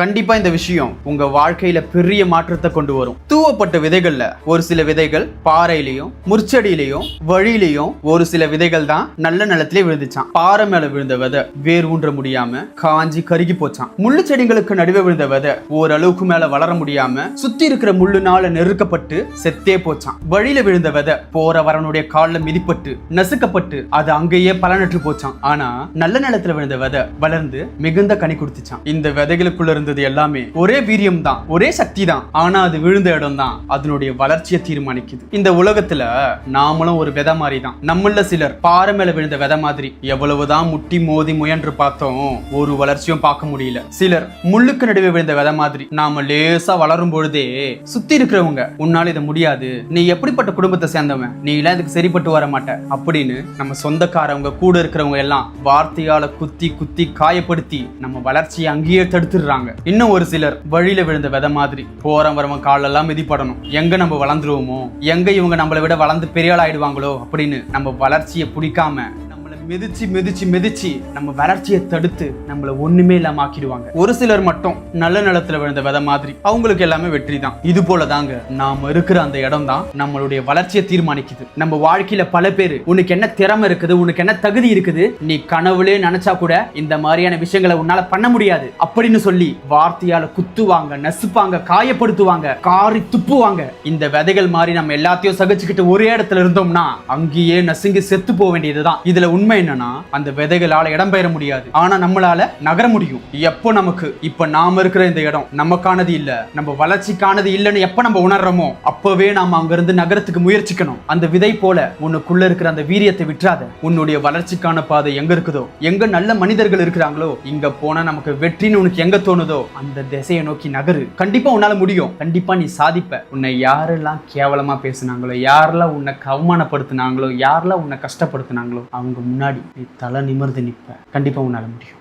கண்டிப்பா இந்த விஷயம் உங்க வாழ்க்கையில பெரிய மாற்றத்தை கொண்டு வரும். தூவப்பட்ட விதைகள்ல ஒரு சில விதைகள் பாறையிலையும் முற்செடியிலையும் வழியிலையும் ஒரு சில விதைகள் தான் நல்ல நிலத்திலே விழுந்துச்சான். பாறை மேல விழுந்த விதை வேர் ஊன்ற முடியாம காஞ்சி கருகி போச்சான். முள்ளு செடிகளுக்கு நடுவே விழுந்த விதை ஓரளவுக்கு மேல வளர முடியாம சுத்தி இருக்கிற முள்ளுனால நெருக்கப்பட்டு செத்தே போச்சான். வழியில விழுந்த விதை போற வரனுடைய கால்ல மிதிப்பட்டு நசுக்கப்பட்டு அது அங்கேயே பலனற்று போச்சான். ஆனா நல்ல நிலத்துல விழுந்த விதை வளர்ந்து மிகுந்த கனி கொடுத்துச்சான். இந்த விதைகளுக்குள்ள இருந்தது எல்லாமே ஒரே வீரியம் தான், ஒரே சக்தி தான். ஆனா அது விழுந்த இடம் தான் அதனுடைய வளர்ச்சியை தீர்மானிக்குது. இந்த உலகத்துல நாமளும் ஒரு விதை மாதிரி தான். நம்மள சிலர் பாறை மேல விழுந்த விதை மாதிரி எவ்வளவுதான் முட்டி மோதி முயன்று பார்த்தோம், ஒரு வளர்ச்சியும் பார்க்க முடியல. சிலர் முள்ளுக்கு நடுவே விழுந்த விதை மாதிரி நாம லேசா வளரும் பொழுதே சுத்தி இருக்கிறவங்க உன்னால இதை முடியாது, நீ எப்படிப்பட்ட குடும்பத்தை சேர்ந்தவன், நீ எல்லாம் இதுக்கு சரிப்பட்டு வர மாட்ட அப்படின்னு நம்ம சொந்தக்காரவங்க கூட இருக்கிறவங்க எல்லாம் வார்த்தையால குத்தி குத்தி காயப்படுத்தி நம்ம வளர்ச்சியை அங்கேயே தடுத்துடுறாங்க. இன்னும் ஒரு சிலர் வழியில விழுந்த விதை மாதிரி போற வரவன் காலெல்லாம் மிதிப்படணும், எங்க நம்ம வளர்ந்துருவோமோ, எங்க இவங்க நம்மளை விட வளர்ந்து பெரிய ஆள் ஆயிடுவாங்களோ அப்படின்னு நம்ம வளர்ச்சியை பிடிக்காம மிதிச்சு மிதிச்சு மிதிச்சு நம்ம வளர்ச்சியை தடுத்து நம்மள ஒண்ணுமே இல்லாம ஆக்கிடுவாங்க. ஒரு சிலர் மட்டும் நல்ல நிலத்துல விழுந்த விதை மாதிரி அவங்களுக்கு எல்லாமே வெற்றி தான். இது போல தாங்க நாம இருக்கிற அந்த இடம் தான் நம்மளுடைய வளர்ச்சியை தீர்மானிக்குது. நம்ம வாழ்க்கையில பல பேர் உனக்கு என்ன திறமை இருக்குது, உனக்கு என்ன தகுதி இருக்குது, நீ கனவுலே நினைச்சா கூட இந்த மாதிரியான விஷயங்களை உன்னால பண்ண முடியாது அப்படின்னு சொல்லி வார்த்தையால குத்துவாங்க, நசுப்பாங்க, காயப்படுத்துவாங்க, காரி துப்புவாங்க. இந்த விதைகள் மாதிரி நம்ம எல்லாத்தையும் சகிச்சுக்கிட்டு ஒரே இடத்துல இருந்தோம்னா அங்கேயே நசுங்கி செத்து போக வேண்டியதுதான். இதுல உண்மை என்னன்னா அந்த விதைகளால இடம் பெயர முடியாது, ஆனா நம்மளால நகர முடியும். எப்போ நமக்கு இப்ப நாம இருக்கிற இந்த இடம் நமக்கானது இல்ல, நம்ம வளர்ச்சிக்கானது இல்லைன்னு எப்ப நம்ம உணர்றோமோ அப்பவே நாம அங்கிருந்து நகரத்துக்கு முயற்சிக்கணும். அந்த விதை போல உன்னுக்குள்ள இருக்கிற அந்த வீரியத்தை விட்டுறாத. உன்னுடைய வளர்ச்சிக்கான பாதை எங்க இருக்குதோ, எங்க நல்ல மனிதர்கள் இருக்கிறாங்களோ, இங்க போனா நமக்கு வெற்றின்னு உனக்கு எங்க தோணுதோ அந்த திசையை நோக்கி நகரு. கண்டிப்பா உன்னால முடியும், கண்டிப்பா நீ சாதிப்ப. உன்னை யாரெல்லாம் கேவலமா பேசினாங்களோ, யாரெல்லாம் உன்னை அவமானப்படுத்தினாங்களோ, யாரெல்லாம் உன்னை கஷ்டப்படுத்தினாங்களோ அவங்க முன்னாடி நீ தலை நிமிர்ந்து நிற்ப. கண்டிப்பா உன்னால முடியும்.